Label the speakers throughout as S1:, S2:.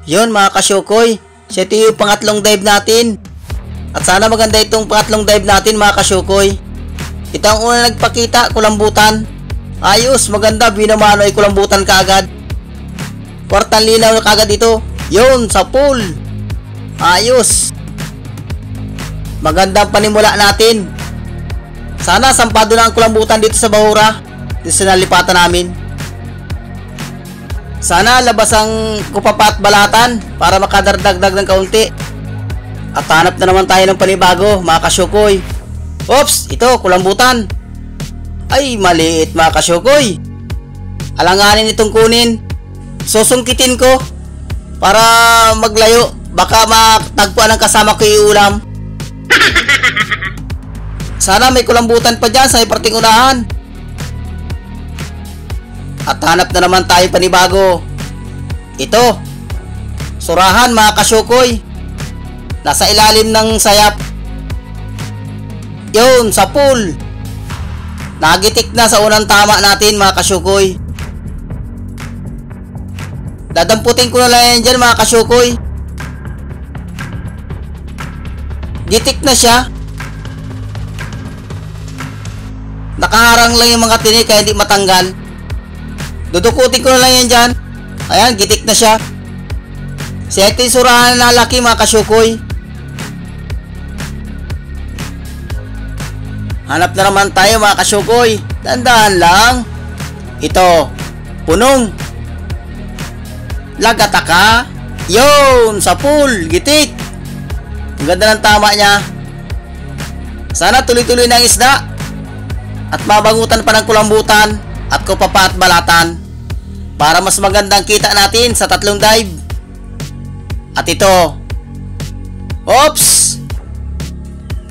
S1: Yun mga kasyokoy, so ito yung pangatlong dive natin. At sana maganda itong pangatlong dive natin mga kasyokoy. Ito ang una nagpakita, kulambutan. Ayos, maganda, binamano ay kulambutan kaagad. Kwartang linaw na kaagad ito. Yun, sa pool. Ayos. Magandang panimula natin. Sana sampado na ang kulambutan dito sa bahura, dito sa nalipatan namin. Sana labas ang kupapa at balatan para makadaragdag ng kaunti. At hanap na naman tayo ng panibago mga kasyokoy. Oops, ito kulambutan. Ay maliit mga kasyokoy. Alanganin itong kunin. Susungkitin ko para maglayo. Baka matagpuan ang kasama ko iulam. Sana may kulambutan pa dyan sa may parting unahan. At hanap na naman tayo panibago. Ito, surahan mga kasyokoy. Nasa ilalim ng sayap. Yun, sa pool. Nagitik na sa unang tama natin mga kasyokoy. Dadamputin ko na lang yan dyan mga kasyokoy. Gitik na siya. Nakaharang lang yung mga tinik kaya hindi matanggal. Dudukutin ko na lang yan dyan. Ayan, gitik na siya. Siyete surahan na laki mga kasyokoy. Hanap na naman tayo mga kasyokoy. Dandahan lang. Ito, punong. Lagataka. Yun, sa pool, gitik. Ang ganda ng tama niya. Sana tuloy-tuloy ng isda. At mabangutan pa ng kulambutan at kupapa at balatan para mas magandang kita natin sa tatlong dive. At ito, oops,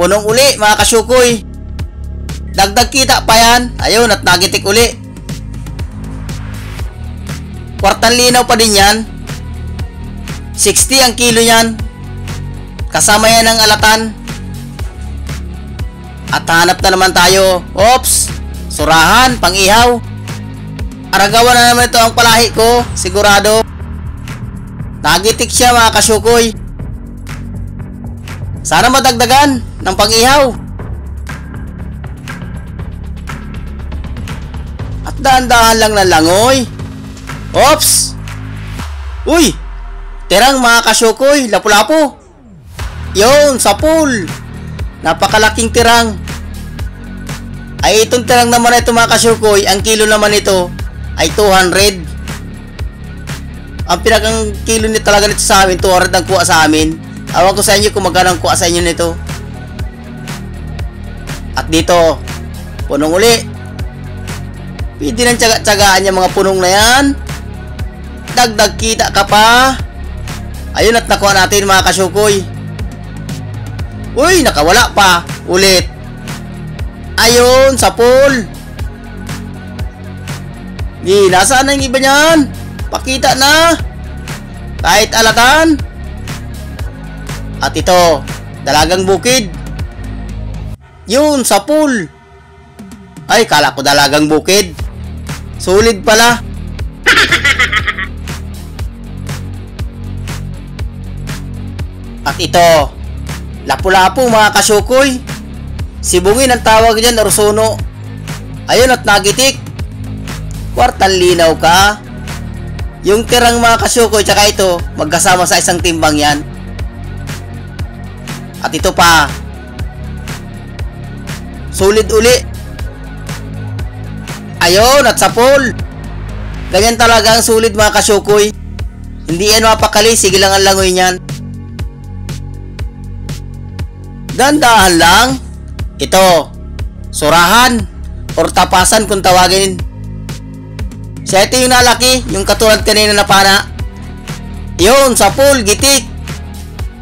S1: punong uli mga kasyokoy. Dagdag kita pa yan. Ayun, at nagitik uli. Kwartang linaw pa din yan. 60 ang kilo yan. Kasama yan ng alatan. At hanap na naman tayo. Oops, surahan, pang-ihaw. Aragawan na naman ito ang palahi ko, sigurado. Nagitik siya mga kasyokoy. Sana madagdagan ng pang-ihaw. At dahan-dahan lang ng langoy. Oops. Uy, tirang mga kasyokoy, lapu-lapu. Yun, sa pool. Napakalaking tirang. Ay itong tirang naman ito mga kasyokoy, ang kilo naman ito ay 200. Ang pinakang kilo nito talaga nito sa amin, 200 ang kuha sa amin. Awan ko sa inyo kung magkano ang kuha sa inyo nito. At dito, punong uli. Pwede nang tsaga-tsagaan yung mga punong na yan. Dagdag kita ka pa. Ayun, at nakuha natin mga kasyokoy. Uy, nakawala pa. Ulit. Ayun, sa pool. Nasaan na yung iba niyan? Pakita na. Kahit alatan. At ito, dalagang bukid. Yun, sa pool. Ay, kala ko dalagang bukid. Solid pala. At ito, lapu-lapu mga kasyokoy. Sibungin ang tawag dyan, orsono. Ayun, at nagitik. Kwartang linaw ka. Yung tirang mga kasyokoy tsaka ito, magkasama sa isang timbang yan. At ito pa, solid uli. Ayun, at sa pool. Ganyan talaga ang solid mga kasyokoy. Hindi yan mapakali, sige lang ang langoy niyan. Dandahan lang. Ito, surahan or tapasan kung tawagin. Siya ito yung nalaki, yung katulad kanina na pana. Yun, sa pool, gitik.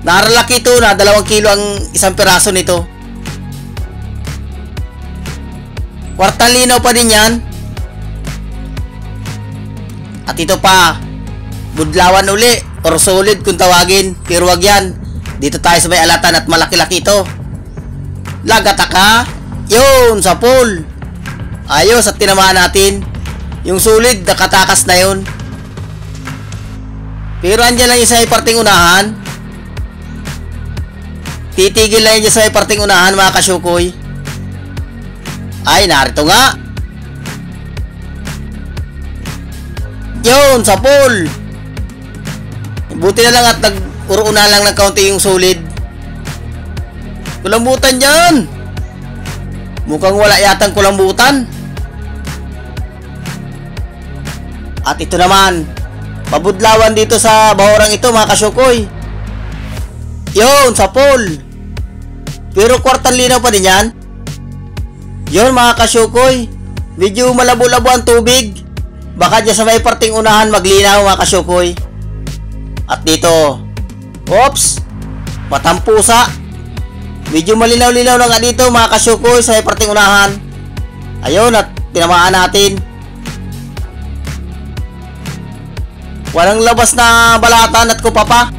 S1: Naralaki ito na 2 kilo ang isang piraso nito. Kwartang linaw pa din yan. At ito pa, budlawan uli or solid kung tawagin. Pero wag yan. Dito tayo sa may alatan at malaki-laki ito. Lagataka. Yun, sa pool. Ayos, at tinamaan natin. Yung solid, nakatakas na yun. Pero andyan lang yung sa parting unahan. Titigil lang yung sa parting unahan mga kasyukoy. Ay, narito nga. Yun, sa pool. Buti na lang at nag-uruna lang ng kaunti yung solid. Kulambutan dyan. Mukhang wala yatang kulambutan. At ito naman, mabudlawan dito sa bahorang ito mga kasyukoy. Yun, sa pool. Pero kwartang linaw pa din yan. Yun mga kasyukoy, medyo malabo-labo ang tubig. Baka dyan sa may parting unahan maglinaw mga kasyukoy. At dito, oops, matampusa. Medyo malinaw-linaw na nga dito mga kasyukoy sa may parting unahan. Ayun, at tinamaan natin. Walang labas na balatan at kupa pa.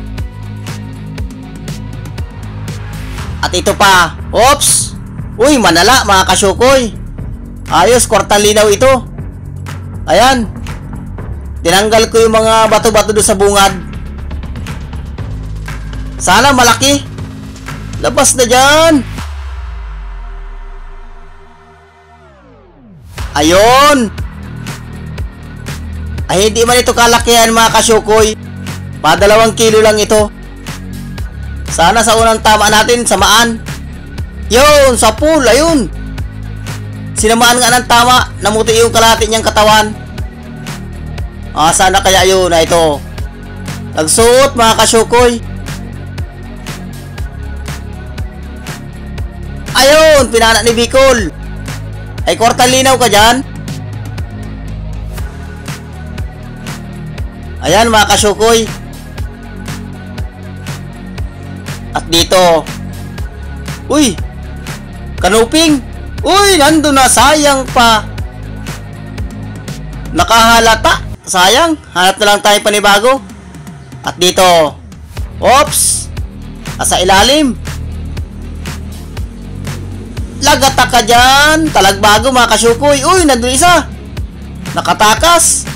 S1: At ito pa, oops. Uy, manala mga kasyukoy. Ayos, kwartang linaw ito. Ayan. Tinanggal ko yung mga bato-bato doon sa bungad. Sana malaki. Labas na dyan. Ayun. Ay, hindi man ito kalakihan mga kasyukoy. Pa 2 kilo lang ito. Sana sa unang tama natin, samaan. Yun, sa pool, ayun. Sinamaan nga ng tama, namuti yung kalahati niyang katawan. Sana kaya yun, na ito. Nagsuot mga kasyukoy. Ayun, pinana ni Bicol. Ay, kwartang linaw ka dyan. Ayan mga kasyukoy. At dito, uy, kanuping. Uy, nandun na, sayang pa. Nakahalata, sayang. Hanap na lang tayo panibago. At dito, oops, nasa ilalim. Lagata ka dyan. Talagbago mga kasyukoy. Uy, nandun isa. Nakatakas.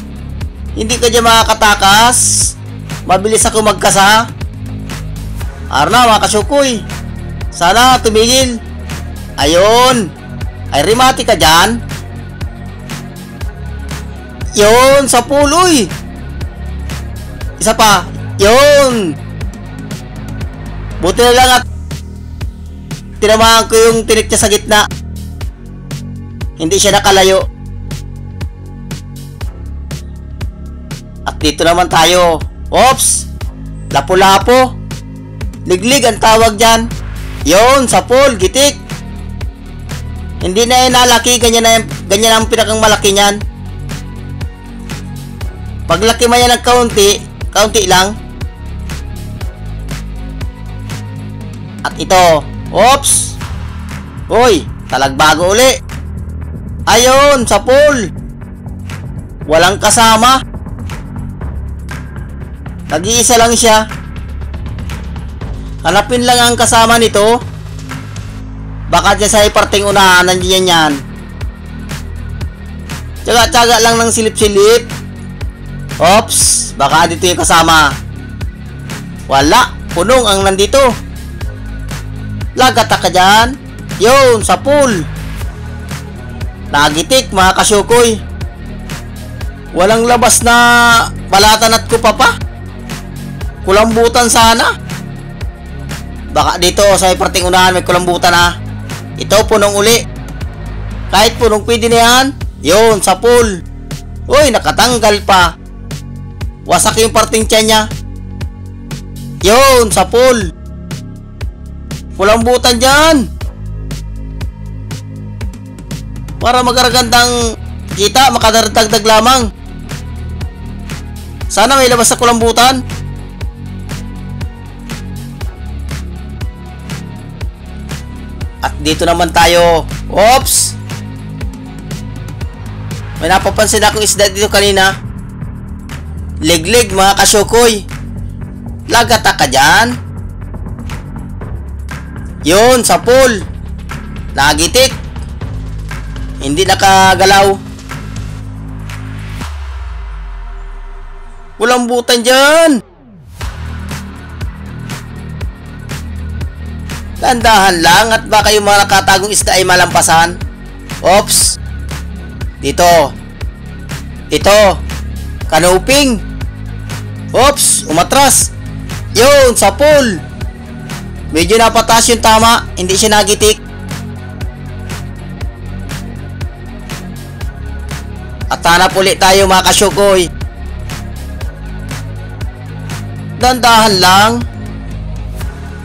S1: Hindi ka dyan makakatakas. Mabilis ako magkasa. Arna mga kasyukoy. Sana tumigil. Ayun. Ay, rimati ka dyan. Yun, sa puloy. Isa pa. Yun. Buti na lang at tinamaan ko yung tinik niya sa gitna. Hindi siya nakalayo. At dito naman tayo. Oops. Lapo-lapo. Liglig ang tawag dyan. Yun, sa pool, gitik. Hindi na yan nalaki. Ganyan ang pinakang malaki niyan. Paglaki man yan ng kaunti lang. At ito, oops. Uy, talagbago uli. Ayun, sa pool. Walang kasama. Nag-iisa lang siya. Hanapin lang ang kasama nito. Baka dyan sa parting unahan, nandiyan yan. Tsaga-tsaga lang ng silip-silip. Oops, baka dito yung kasama. Wala, punong ang nandito. Lagata ka dyan. Yun, sa pool. Nagitik mga kasyukoy. Walang labas na balatan at kupa pa. Kulambutan sana. Baka dito sa parting unahan may kulambutan na. Ito punong uli. Kahit punong pwede na yan. Yun, sa pool. Uy, nakatanggal pa. Wasak yung parting tiyan niya. Yun, sa pool. Kulambutan dyan. Para magaragandang kita, makadaragdag lamang. Sana may labas sa kulambutan. At dito naman tayo. Oops. May napapansin akong isda dito kanina. Liglig mga kasyukoy. Lagata ka dyan. Yun, sa pool. Nagitik. Hindi nakagalaw. Kulambutan dyan. Dandahan lang at baka yung mga nakatagong isda ay malampasan. Ops. Dito. Ito. Kanuping. Ops. Umatras. Yun. Sa pool. Medyo napataas yung tama. Hindi siya nagitik. At hanap ulit tayo mga kasyukoy. Dandahan lang.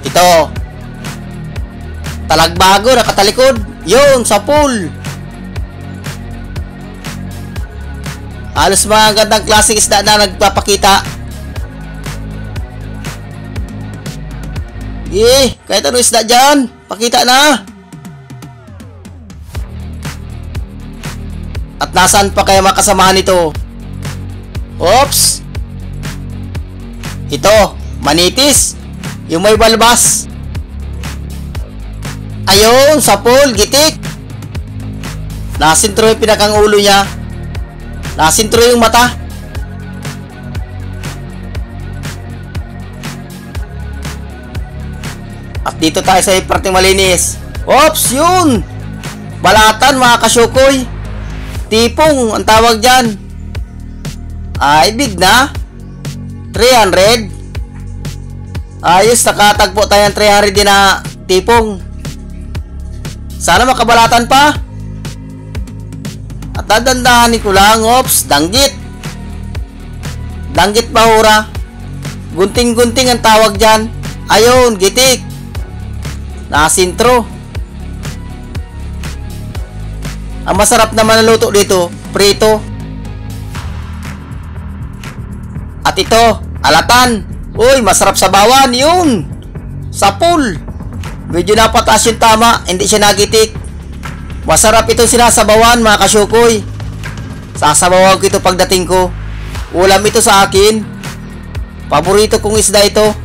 S1: Ito. Talagbago, nakatalikod. Yun, sa pool. Halos mga gandang klaseng isda na nagpapakita. Kahit ano isda dyan, pakita na. At nasaan pa kaya makasamahan ito? Oops. Ito, manitis. Yung may balbas. Ayun, sa pool, gitik. Nasintro yung pinakang ulo niya. Nasintro yung mata. At dito tayo sa parteng malinis. Ops, yun. Balatan mga kasyukoy. Tipong, ang tawag dyan. Ay, big na. 300. Ayos, nakatagpo tayo ng 300 din na tipong. Sana makabalatan pa. At dadandahanin ko lang. Ops, danggit. Danggit bahura. Gunting-gunting ang tawag dyan. Ayun, gitik. Nasintro. Ang masarap naman na luto dito, prito. At ito, alatan. Uy, masarap sa bawan. Yun. Sa pool. Medyo napataas yung tama, hindi siya nagitik. Masarap itong sinasabawan mga kasyukoy. Sasabawan ko ito pagdating ko. Ulam ito sa akin. Paborito kong isda ito.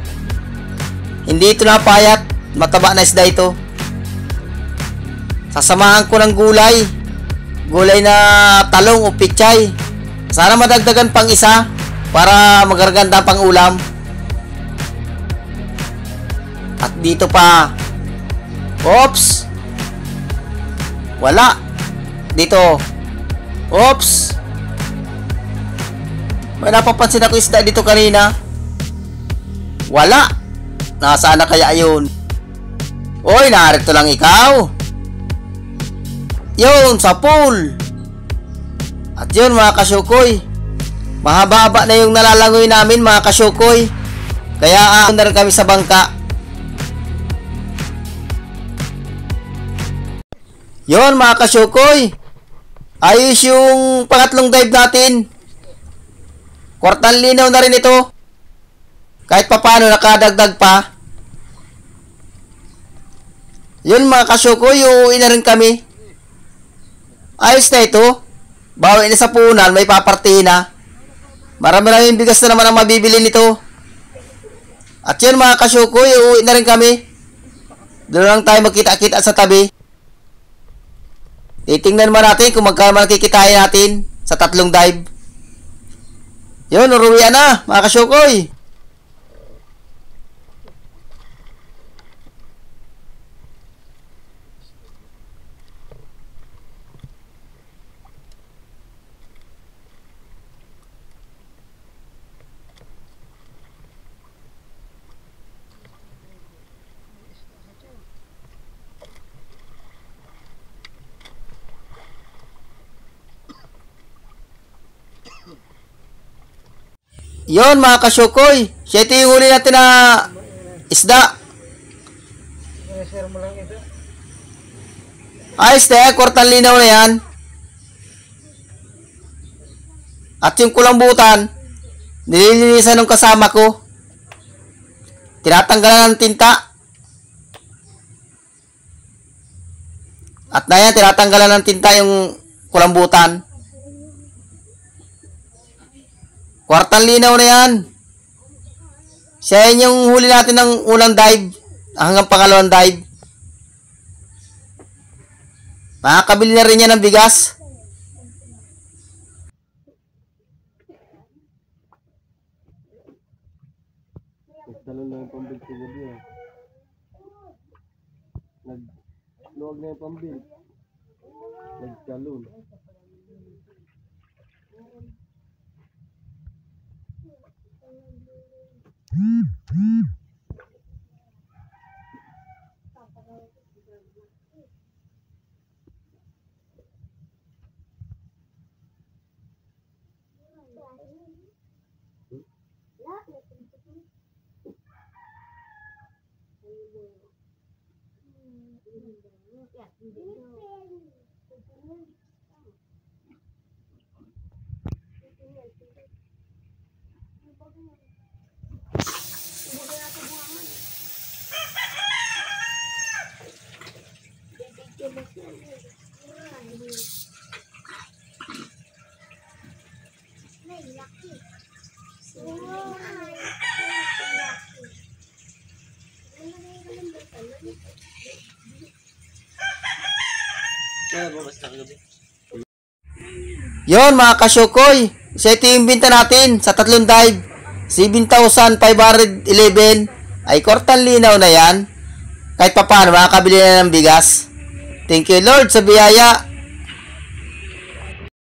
S1: Hindi ito napayat. Mataba na isda ito. Sasamahan ko ng gulay. Gulay na talong o pichay. Sana madagdagan pang isa para magarganda pang ulam. At dito pa. Oops. Wala. Dito. Oops. May napapansin ako isda dito kanina. Wala. Nasaan na kaya yun? Oy, narito lang ikaw. Yun, sa pool. At yun mga kasyukoy. Mahaba-haba na yung nalalangoy namin mga kasyukoy. Kaya na rin kami sa bangka. Yon mga kasyukoy. Ayos yung pangatlong dive natin. Kwartang linaw na rin ito. Kahit papano nakadagdag pa. Yun mga kasyukoy, uuwi na rin kami. Ayos na ito. Bawi na sa punan, may papartihin na. Marami-raming bigas na naman ang mabibili nito. At yun mga kasyukoy, uuwi na rin kami. Doon lang tayo magkita-kita sa tabi. Titingnan naman natin kung magkano makikitain natin sa tatlong dive. Yun, uruwian na mga kasyukoy. Yon mga kasyukoy. Siya ito yung huli natin na isda. Ayos na yan. Kwartang linaw na yan. At yung kulambutan, nililinisan ng kasama ko. Tinatanggalan ng tinta. At na yan, tinatanggalan ng tinta yung kulambutan. Kwartang linaw na yan. Siya yan yung huli natin ng unang dive hanggang pangalawang dive. Makakabili na rin yan ng bigas.
S2: Nagluwag na yung pambil. Nagkalun.
S1: Yon mga kasyukoy, sa ito yung binta natin sa tatlong dive, 7,511 ay kortan linaw na yan. Kahit pa paano makakabili na ng bigas. Thank you Lord sa biyaya.